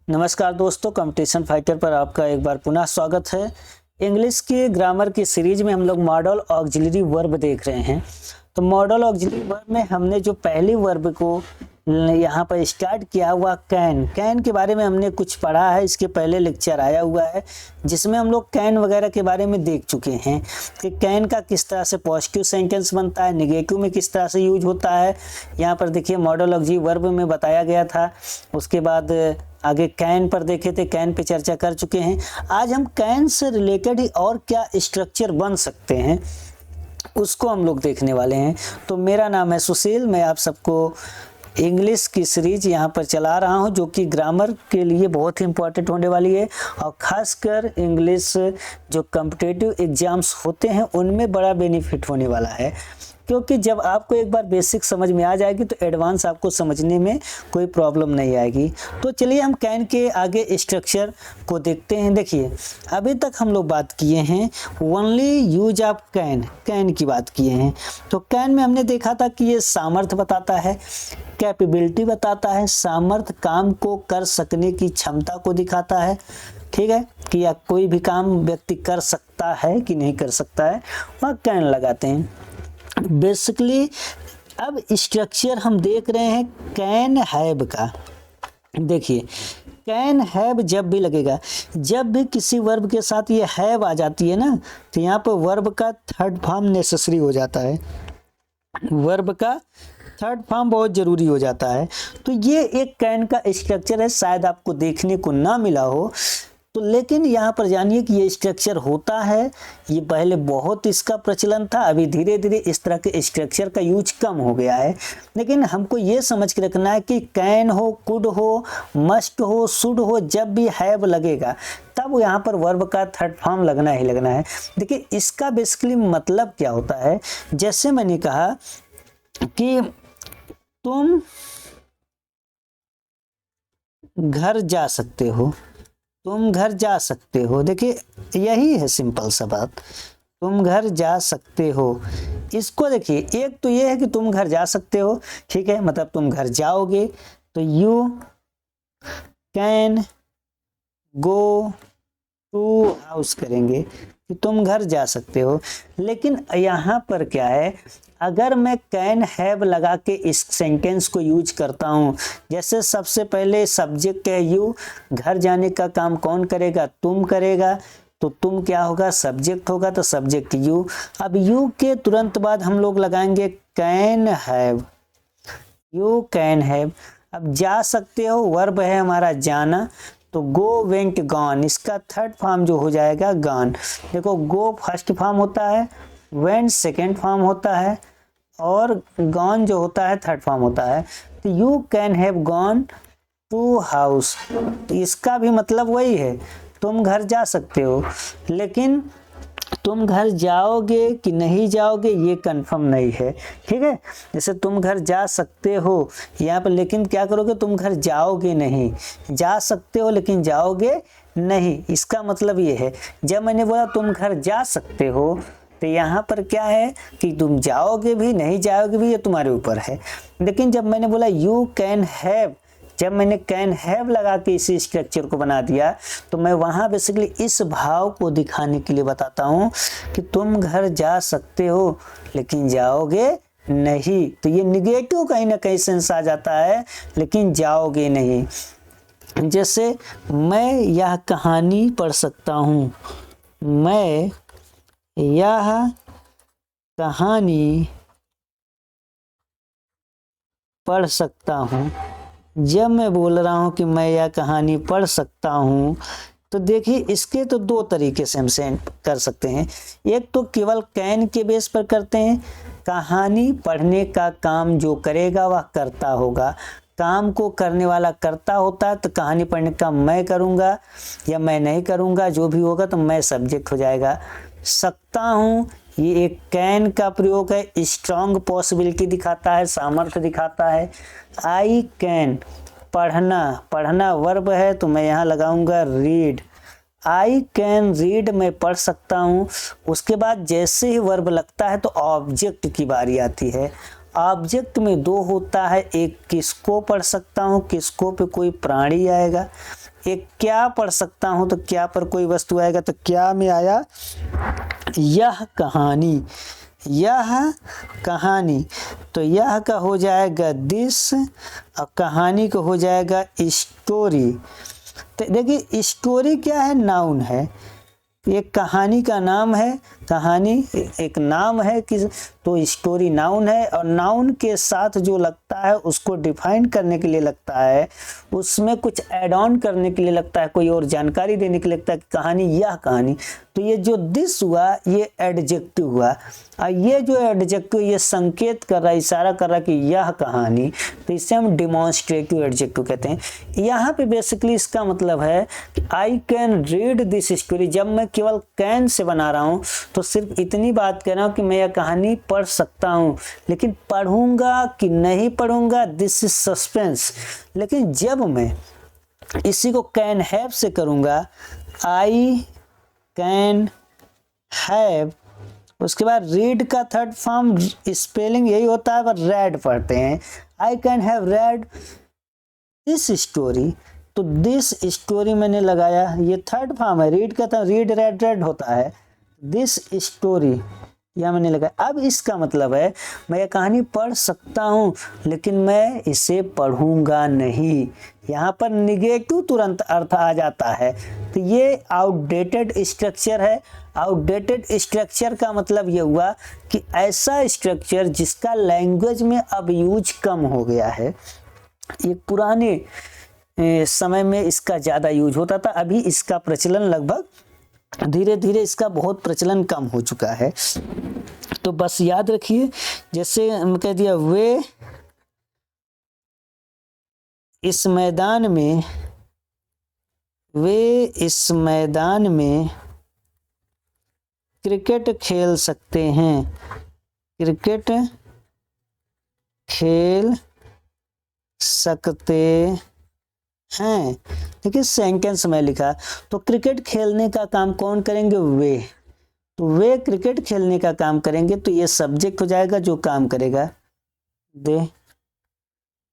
नमस्कार दोस्तों, competition fighter पर आपका एक बार पुनः स्वागत है। इंग्लिश की ग्रामर की सीरीज में हम लोग मॉडल ऑक्सिलरी वर्ब देख रहे हैं। तो मॉडल ऑक्सिलरी वर्ब में हमने जो पहली वर्ब को यहाँ पर स्टार्ट किया हुआ कैन के बारे में हमने कुछ पढ़ा है। इसके पहले लेक्चर आया हुआ है जिसमें हम लोग कैन वगैरह के बारे में देख चुके हैं कि कैन का किस तरह से पॉजिटिव सेंटेंस बनता है, नेगेटिव में किस तरह से यूज होता है। यहाँ पर देखिए मॉडल ऑक्सिलरी वर्ब में बताया गया था। उसके बाद आगे कैन पर देखे थे, कैन पे चर्चा कर चुके हैं। आज हम कैन से रिलेटेड ही और क्या स्ट्रक्चर बन सकते हैं उसको हम लोग देखने वाले हैं। तो मेरा नाम है सुशील, मैं आप सबको इंग्लिश की सीरीज यहाँ पर चला रहा हूँ जो कि ग्रामर के लिए बहुत ही इम्पोर्टेंट होने वाली है और ख़ासकर इंग्लिश जो कॉम्पिटिटिव एग्ज़ाम्स होते हैं उनमें बड़ा बेनिफिट होने वाला है, क्योंकि जब आपको एक बार बेसिक समझ में आ जाएगी तो एडवांस आपको समझने में कोई प्रॉब्लम नहीं आएगी। तो चलिए हम कैन के आगे स्ट्रक्चर को देखते हैं। देखिए अभी तक हम लोग बात किए हैं ओनली यूज ऑफ कैन की बात किए हैं। तो कैन में हमने देखा था कि ये सामर्थ्य बताता है, कैपेबिलिटी बताता है, सामर्थ्य काम को कर सकने की क्षमता को दिखाता है। ठीक है कि या कोई भी काम व्यक्ति कर सकता है कि नहीं कर सकता है, वह कैन लगाते हैं बेसिकली। अब स्ट्रक्चर हम देख रहे हैं कैन हैव का। देखिए कैन हैव जब भी लगेगा, जब भी किसी वर्ब के साथ ये हैव आ जाती है ना, तो यहाँ पर वर्ब का थर्ड फॉर्म नेसेसरी हो जाता है। वर्ब का थर्ड फॉर्म बहुत जरूरी हो जाता है। तो ये एक कैन का स्ट्रक्चर है, शायद आपको देखने को ना मिला हो तो, लेकिन यहाँ पर जानिए कि ये स्ट्रक्चर होता है। ये पहले बहुत इसका प्रचलन था, अभी धीरे धीरे इस तरह के स्ट्रक्चर का यूज कम हो गया है। लेकिन हमको ये समझ के रखना है कि कैन हो, कुड हो, मस्ट हो, शुड हो, जब भी हैव लगेगा तब यहाँ पर वर्ब का थर्ड फॉर्म लगना ही लगना है। देखिए इसका बेसिकली मतलब क्या होता है, जैसे मैंने कहा कि तुम घर जा सकते हो, तुम घर जा सकते हो। देखिए यही है सिंपल सा बात, तुम घर जा सकते हो। इसको देखिए, एक तो ये है कि तुम घर जा सकते हो, ठीक है, मतलब तुम घर जाओगे। तो you can go to house करेंगे कि तुम घर जा सकते हो। लेकिन यहाँ पर क्या है, अगर मैं कैन हैव लगा के इस सेंटेंस को यूज करता हूँ, जैसे सबसे पहले सब्जेक्ट है यू, घर जाने का काम कौन करेगा, तुम करेगा, तो तुम क्या होगा, सब्जेक्ट होगा, तो सब्जेक्ट यू। अब यू के तुरंत बाद हम लोग लगाएंगे can have, you can have. अब जा सकते हो वर्ब है हमारा जाना, तो गो वेंट गॉन, इसका थर्ड फॉर्म जो हो जाएगा गॉन। देखो गो फर्स्ट फॉर्म होता है, वेंट सेकेंड फॉर्म होता है और गॉन जो होता है थर्ड फॉर्म होता है। तो you can have gone to house, तो इसका भी मतलब वही है, तुम घर जा सकते हो। लेकिन तुम घर जाओगे कि नहीं जाओगे ये कंफर्म नहीं है, ठीक है। जैसे तुम घर जा सकते हो यहाँ पर, लेकिन क्या करोगे, तुम घर जाओगे नहीं। जा सकते हो लेकिन जाओगे नहीं, इसका मतलब ये है। जब मैंने बोला तुम घर जा सकते हो तो यहाँ पर क्या है कि तुम जाओगे भी नहीं जाओगे भी, ये तुम्हारे ऊपर है। लेकिन जब मैंने बोला यू कैन हैव, जब मैंने कैन हैव लगा के इसी स्ट्रक्चर को बना दिया, तो मैं वहाँ बेसिकली इस भाव को दिखाने के लिए बताता हूँ कि तुम घर जा सकते हो लेकिन जाओगे नहीं। तो ये निगेटिव कहीं ना कहीं सेंस आ जाता है, लेकिन जाओगे नहीं। जैसे मैं यह कहानी पढ़ सकता हूँ, मैं यह कहानी पढ़ सकता हूँ। जब मैं बोल रहा हूँ कि मैं यह कहानी पढ़ सकता हूँ, तो देखिए इसके तो दो तरीके से हम सेंड कर सकते हैं। एक तो केवल कैन के बेस पर करते हैं, कहानी पढ़ने का काम जो करेगा वह करता होगा, काम को करने वाला करता होता है, तो कहानी पढ़ने का मैं करूँगा या मैं नहीं करूँगा, जो भी होगा तो मैं सब्जेक्ट हो जाएगा। सकता हूँ ये एक कैन का प्रयोग है, स्ट्रॉन्ग पॉसिबिलिटी दिखाता है, सामर्थ्य दिखाता है। आई कैन पढ़ना, पढ़ना वर्ब है तो मैं यहाँ लगाऊंगा रीड, आई कैन रीड, मैं पढ़ सकता हूँ। उसके बाद जैसे ही वर्ब लगता है तो ऑब्जेक्ट की बारी आती है। ऑब्जेक्ट में दो होता है, एक किसको पढ़ सकता हूँ, किसको पे कोई प्राणी आएगा, एक क्या पढ़ सकता हूँ, तो क्या पर कोई वस्तु आएगा, तो क्या में आया यह कहानी, यह कहानी, तो यह का हो जाएगा दिस और कहानी का हो जाएगा स्टोरी। तो देखिए स्टोरी क्या है, नाउन है, ये कहानी का नाम है, कहानी एक नाम है कि, तो स्टोरी नाउन है, और नाउन के साथ जो लगता है उसको डिफाइन करने के लिए लगता है, उसमें कुछ ऐड ऑन करने के लिए लगता है, कोई और जानकारी देने के लिए लगता है कि कहानी, यह कहानी। तो ये जो दिस हुआ ये एडजेक्टिव हुआ, और ये जो एडजेक्टिव ये संकेत कर रहा है, इशारा कर रहा है कि यह कहानी, तो इसे हम डिमॉन्स्ट्रेटिव एडजेक्टिव कहते हैं। यहाँ पे बेसिकली इसका मतलब है कि I can read this story, जब मैं केवल कैन से बना रहा हूँ तो सिर्फ इतनी बात कह रहा हूँ कि मैं यह कहानी पढ़ सकता हूँ, लेकिन पढ़ूंगा कि नहीं पढ़ूंगा दिस इज सस्पेंस। लेकिन जब मैं इसी को कैन हैव से करूँगा, आई कैन हैव, उसके बाद रीड का थर्ड फॉर्म स्पेलिंग यही होता है, पर रेड पढ़ते हैं। I can have read this story, तो दिस स्टोरी मैंने लगाया, ये थर्ड फॉर्म है, रीड का था, रीड रेड रेड होता है, दिस स्टोरी यह मैंने लगाया। अब इसका मतलब है मैं ये कहानी पढ़ सकता हूँ, लेकिन मैं इसे पढ़ूंगा नहीं। यहाँ पर निगेटिव तुरंत अर्थ आ जाता है, तो ये आउटडेटेड स्ट्रक्चर है। आउटडेटेड स्ट्रक्चर का मतलब ये हुआ कि ऐसा स्ट्रक्चर जिसका लैंग्वेज में अब यूज कम हो गया है। ये पुराने समय में इसका ज़्यादा यूज होता था, अभी इसका प्रचलन लगभग धीरे धीरे इसका बहुत प्रचलन कम हो चुका है। तो बस याद रखिए, जैसे हम कह दिया वे इस मैदान में, वे इस मैदान में क्रिकेट खेल सकते हैं, क्रिकेट खेल सकते हैं। देखिए सेंटेंस में लिखा, तो क्रिकेट खेलने का काम कौन करेंगे, वे, तो वे क्रिकेट खेलने का काम करेंगे, तो ये सब्जेक्ट हो जाएगा जो काम करेगा, दे।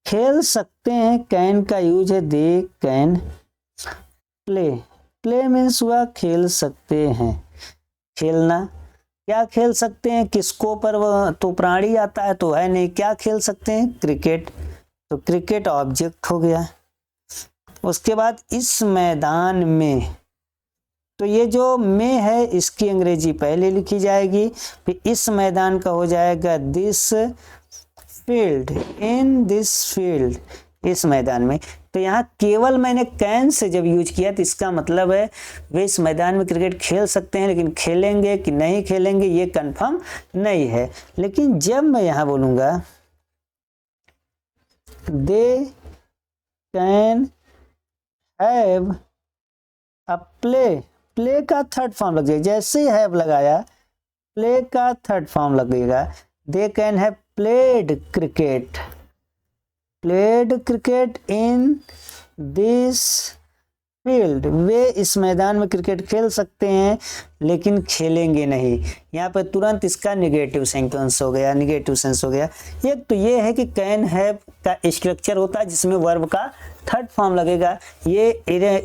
खेल सकते हैं, कैन का यूज है, they can play, play means हुआ खेल सकते हैं, खेलना। क्या खेल सकते हैं, किसको पर, वह तो प्राणी आता है तो है नहीं, क्या खेल सकते हैं, क्रिकेट, तो क्रिकेट ऑब्जेक्ट हो गया। उसके बाद इस मैदान में, तो ये जो में है इसकी अंग्रेजी पहले लिखी जाएगी, फिर इस मैदान का हो जाएगा this field, in this field, इस मैदान में। तो यहाँ केवल मैंने कैन से जब यूज किया तो इसका मतलब है वे इस मैदान में क्रिकेट खेल सकते हैं, लेकिन खेलेंगे कि नहीं खेलेंगे ये कंफर्म नहीं है। लेकिन जब मैं यहाँ बोलूँगा they can have a play, play का थर्ड फॉर्म लग जाएगा, जैसे ही हैव लगाया प्ले का थर्ड फॉर्म लगेगा, they can have played cricket, played cricket in this field, वे इस मैदान में क्रिकेट खेल सकते हैं लेकिन खेलेंगे नहीं। यहाँ पर तुरंत इसका निगेटिव सेंटेंस हो गया, निगेटिव सेंस हो गया। एक तो ये है कि कैन हैव का स्ट्रक्चर होता है जिसमें वर्ब का थर्ड फॉर्म लगेगा, ये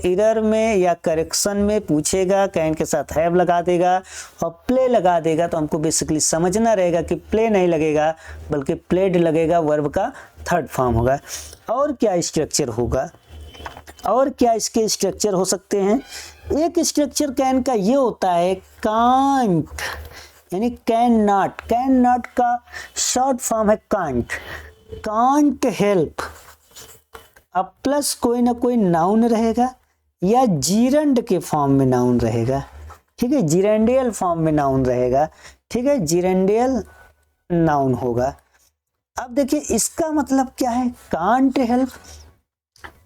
इरर में या करेक्शन में पूछेगा, कैन के साथ हैव लगा देगा और प्ले लगा देगा, तो हमको बेसिकली समझना रहेगा कि प्ले नहीं लगेगा बल्कि प्लेड लगेगा, वर्ब का थर्ड फॉर्म होगा। और क्या स्ट्रक्चर होगा, और क्या इसके स्ट्रक्चर हो सकते हैं। एक स्ट्रक्चर कैन का ये होता है कांट, यानी कैन नॉट, कैन नॉट का शॉर्ट फॉर्म है कांट, कांट हेल्प। अब प्लस कोई ना कोई नाउन रहेगा या जीरंड के फॉर्म में नाउन रहेगा, ठीक है, जीरेंडियल फॉर्म में नाउन रहेगा, ठीक है, जीरेंडियल नाउन होगा। अब देखिए इसका मतलब क्या है, कांट हेल्प।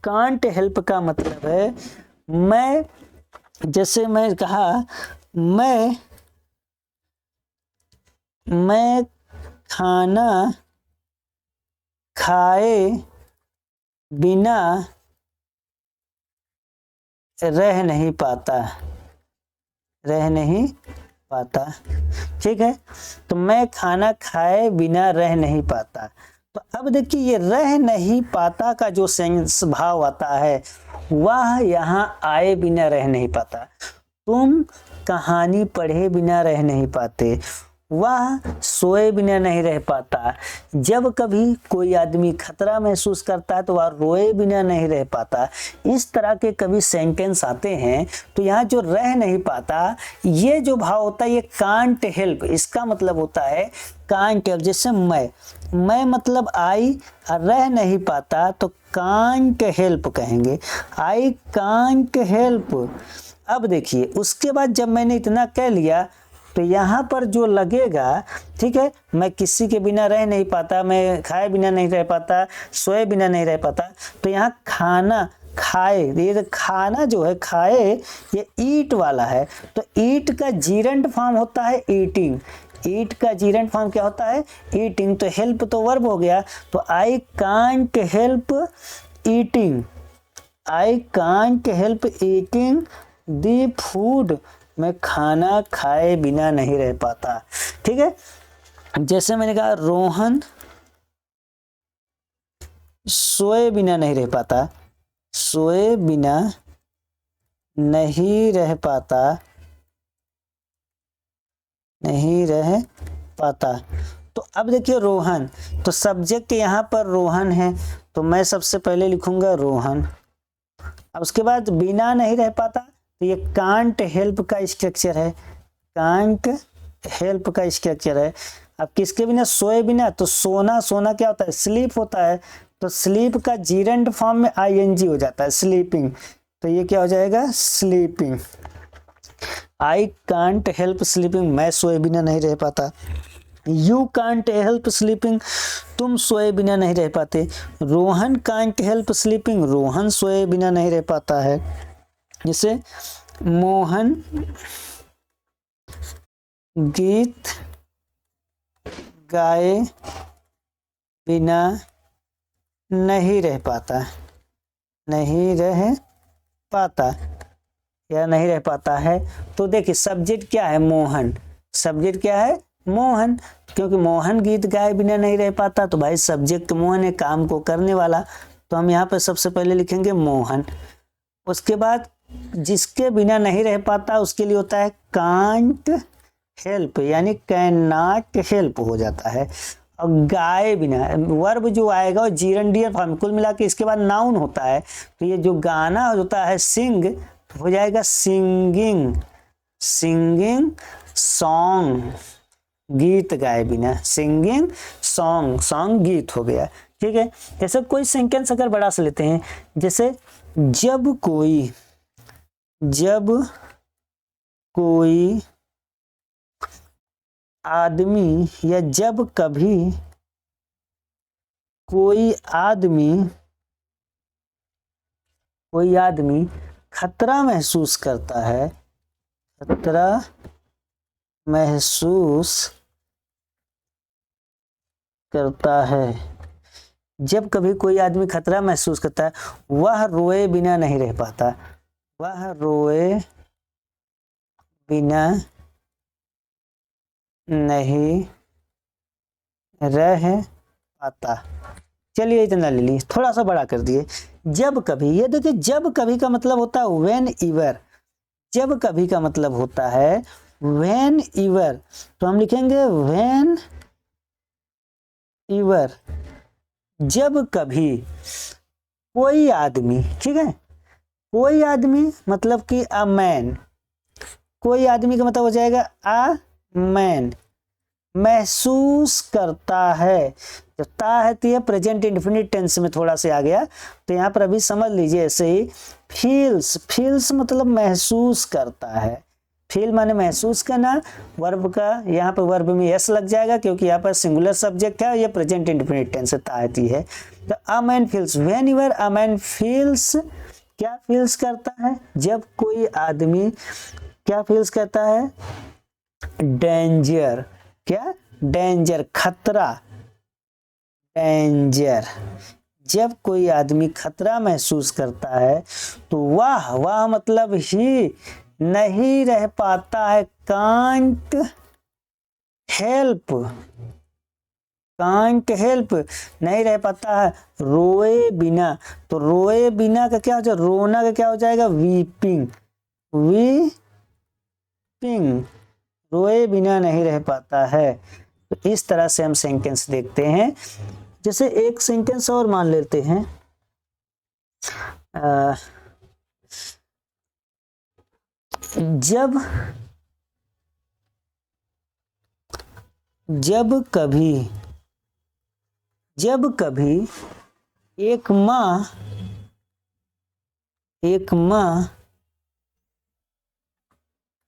कांट हेल्प का मतलब है मैं, जैसे मैं कहा मैं खाना खाए बिना रह नहीं पाता, रह नहीं पाता, ठीक है, तो मैं खाना खाए बिना रह नहीं पाता। तो अब देखिए ये रह नहीं पाता का जो सेंस भाव आता है वह यहाँ आए बिना रह नहीं पाता। तुम कहानी पढ़े बिना रह नहीं पाते। वह सोए बिना नहीं रह पाता। जब कभी कोई आदमी खतरा महसूस करता है तो वह रोए बिना नहीं रह पाता। इस तरह के कभी सेंटेंस आते हैं तो यहाँ जो रह नहीं पाता, ये जो भाव होता है ये कांट हेल्प, इसका मतलब होता है कांट हेल्प। जैसे मैं मतलब आई, रह नहीं पाता तो कांट हेल्प कहेंगे, आई कांट हेल्प। अब देखिए उसके बाद जब मैंने इतना कह लिया तो यहाँ पर जो लगेगा, ठीक है, मैं किसी के बिना रह नहीं पाता, मैं खाए बिना नहीं रह पाता, सोए बिना नहीं रह पाता, तो यहाँ खाना खाए, ये खाना जो है खाए ये ईट वाला है, तो ईट का जीरंट फॉर्म होता है ईटिंग। ईट का जीरंट फॉर्म क्या होता है? ईटिंग। तो हेल्प तो वर्ब हो गया, तो I can't help eating, I can't help eating the food, मैं खाना खाए बिना नहीं रह पाता। ठीक है, जैसे मैंने कहा रोहन सोए बिना नहीं रह पाता, सोए बिना नहीं रह पाता, नहीं रह पाता। तो अब देखिए रोहन, तो सब्जेक्ट यहाँ पर रोहन है, तो मैं सबसे पहले लिखूंगा रोहन। अब उसके बाद बिना नहीं रह पाता, तो ये कांट हेल्प का स्ट्रक्चर है, कांट हेल्प का स्ट्रक्चर है। अब किसके बिना? सोए बिना, तो सोना, सोना क्या होता है? स्लीप होता है, तो स्लीप का जीरंट फॉर्म में आईएनजी हो जाता है, स्लीपिंग, तो ये क्या हो जाएगा? Sleeping. I can't help sleeping, मैं सोए बिना नहीं रह पाता। यू कांट हेल्प स्लीपिंग, तुम सोए बिना नहीं रह पाते। Rohan can't help sleeping, Rohan सोए बिना नहीं रह पाता है। जैसे मोहन गीत गाए बिना नहीं रह पाता, नहीं रह पाता या नहीं रह पाता है। तो देखिए सब्जेक्ट क्या है? मोहन। सब्जेक्ट क्या है? मोहन, क्योंकि मोहन गीत गाए बिना नहीं रह पाता, तो भाई सब्जेक्ट मोहन है, काम को करने वाला, तो हम यहाँ पर सबसे पहले लिखेंगे मोहन। उसके बाद जिसके बिना नहीं रह पाता उसके लिए होता है कांट हेल्प, यानी कैन नॉट हेल्प हो जाता है। और गाए बिना वर्ब जो आएगा वो जीरंडियर फॉर्म, कुल मिला के इसके बाद नाउन होता है, तो ये जो गाना होता है सिंग, तो हो जाएगा सिंगिंग, सिंगिंग सॉन्ग, गीत गाए बिना, सिंगिंग सॉन्ग, सॉन्ग गीत हो गया। ठीक है, जैसे कोई सेंटेंस अगर बड़ा से लेते हैं, जैसे जब कोई आदमी या जब कभी कोई आदमी खतरा महसूस करता है, खतरा महसूस करता है, जब कभी कोई आदमी खतरा महसूस करता है, वह रोए बिना नहीं रह पाता, वह रोए बिना नहीं रह पाता। चलिए इतना ले ली, थोड़ा सा बड़ा कर दिए। जब कभी, ये देखिए जब कभी का मतलब होता है व्हेन एवर, जब कभी का मतलब होता है व्हेन एवर, तो हम लिखेंगे व्हेन एवर, जब कभी कोई आदमी, ठीक है, कोई आदमी मतलब कि अ मैन, कोई आदमी का मतलब हो जाएगा अ मैन, महसूस करता है, जब ता है तो ये प्रेजेंट इंडेफिनिट टेंस में थोड़ा से आ गया, तो यहाँ पर अभी समझ लीजिए ऐसे ही फील्स, फील्स मतलब महसूस करता है, फील माने महसूस करना, वर्ब का यहाँ पर वर्ब में यस लग जाएगा क्योंकि यहाँ पर सिंगुलर सब्जेक्ट है, ये प्रेजेंट इंडेफिनिट टेंस ताती है। तो a man feels, when ever a man feels, क्या फील्स करता है? जब कोई आदमी क्या फील्स करता है? डेंजर, क्या? डेंजर, खतरा, डेंजर, जब कोई आदमी खतरा महसूस करता है तो वह मतलब ही नहीं रह पाता है, कांट हेल्प, कांट हेल्प, नहीं रह पाता है, रोए बिना, तो रोए बिना का क्या हो जाएगा, रोना का क्या हो जाएगा, वीपिंग, वीपिंग, रोए बिना नहीं रह पाता है। तो इस तरह से हम सेंटेंस देखते हैं। जैसे एक सेंटेंस और मान लेते हैं, जब कभी एक माँ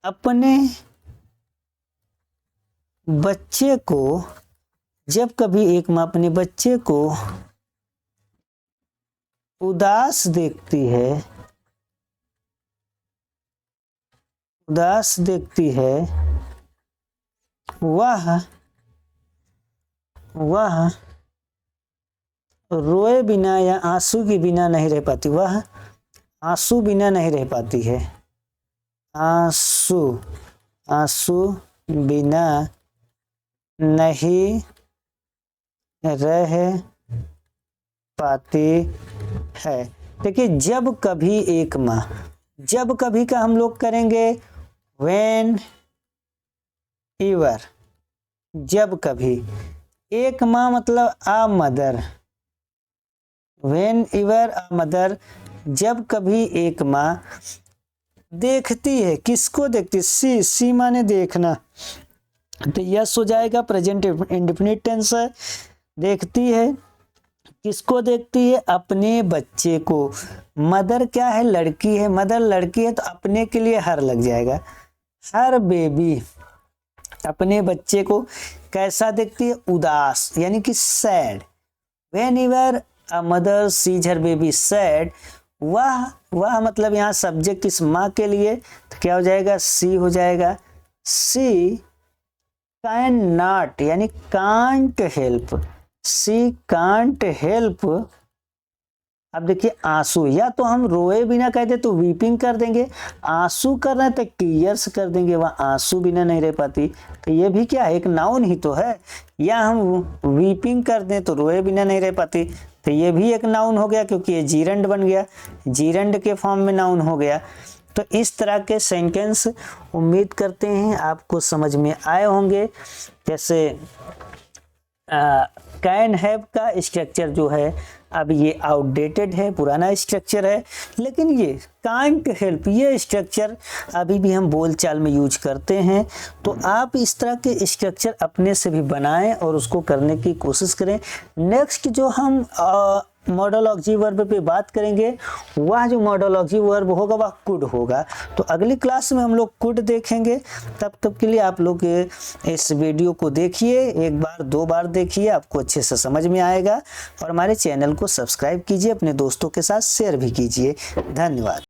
अपने बच्चे को, जब कभी एक माँ अपने बच्चे को उदास देखती है, वह रोए बिना या आंसू के बिना नहीं रह पाती, वह आंसू बिना नहीं रह पाती है, आंसू बिना नहीं रह पाती है। देखिए, जब कभी एक माँ, जब कभी का हम लोग करेंगे व्हेन एवर, जब कभी, एक माँ मतलब a mother, whenever a mother, जब कभी एक माँ देखती है, किसको देखती है, सी माने देखना, तो यस हो जाएगा, प्रेजेंट इंडेफिनिट टेंस है। देखती है, किसको देखती है, अपने बच्चे को, मदर क्या है, लड़की है, मदर लड़की है तो अपने के लिए हर लग जाएगा, हर बेबी, अपने बच्चे को कैसा देखती है, उदास, यानी कि sad, whenever a mother seize her baby sad, वह मतलब यहाँ सब्जेक्ट इस माँ के लिए, तो क्या हो जाएगा, सी हो जाएगा, सी कैन नॉट, यानी can't help, see can't help. अब देखिए आंसू, या तो हम रोए बिना कहते तो वीपिंग कर देंगे, आंसू कर रहे हैं तो टीयर्स कर देंगे, वह आंसू बिना नहीं रह पाती, तो ये भी क्या है, एक नाउन ही तो है। या हम वीपिंग कर दें तो रोए बिना नहीं रह पाती, तो ये भी एक नाउन हो गया, क्योंकि ये जीरंड बन गया, जीरंड के फॉर्म में नाउन हो गया। तो इस तरह के सेंटेंस उम्मीद करते हैं आपको समझ में आए होंगे। जैसे कैन हैव का स्ट्रक्चर जो है अब ये आउटडेटेड है, पुराना स्ट्रक्चर है, लेकिन ये कांट हेल्प, ये स्ट्रक्चर अभी भी हम बोलचाल में यूज करते हैं। तो आप इस तरह के स्ट्रक्चर अपने से भी बनाएं और उसको करने की कोशिश करें। नेक्स्ट जो हम मॉडल ऑक्सिलरी वर्ब पे बात करेंगे, वह जो मॉडल ऑक्सिलरी वर्ब होगा वह कुड होगा। तो अगली क्लास में हम लोग कुड देखेंगे। तब के लिए आप लोग इस वीडियो को देखिए, एक बार 2 बार देखिए, आपको अच्छे से समझ में आएगा। और हमारे चैनल को सब्सक्राइब कीजिए, अपने दोस्तों के साथ शेयर भी कीजिए। धन्यवाद।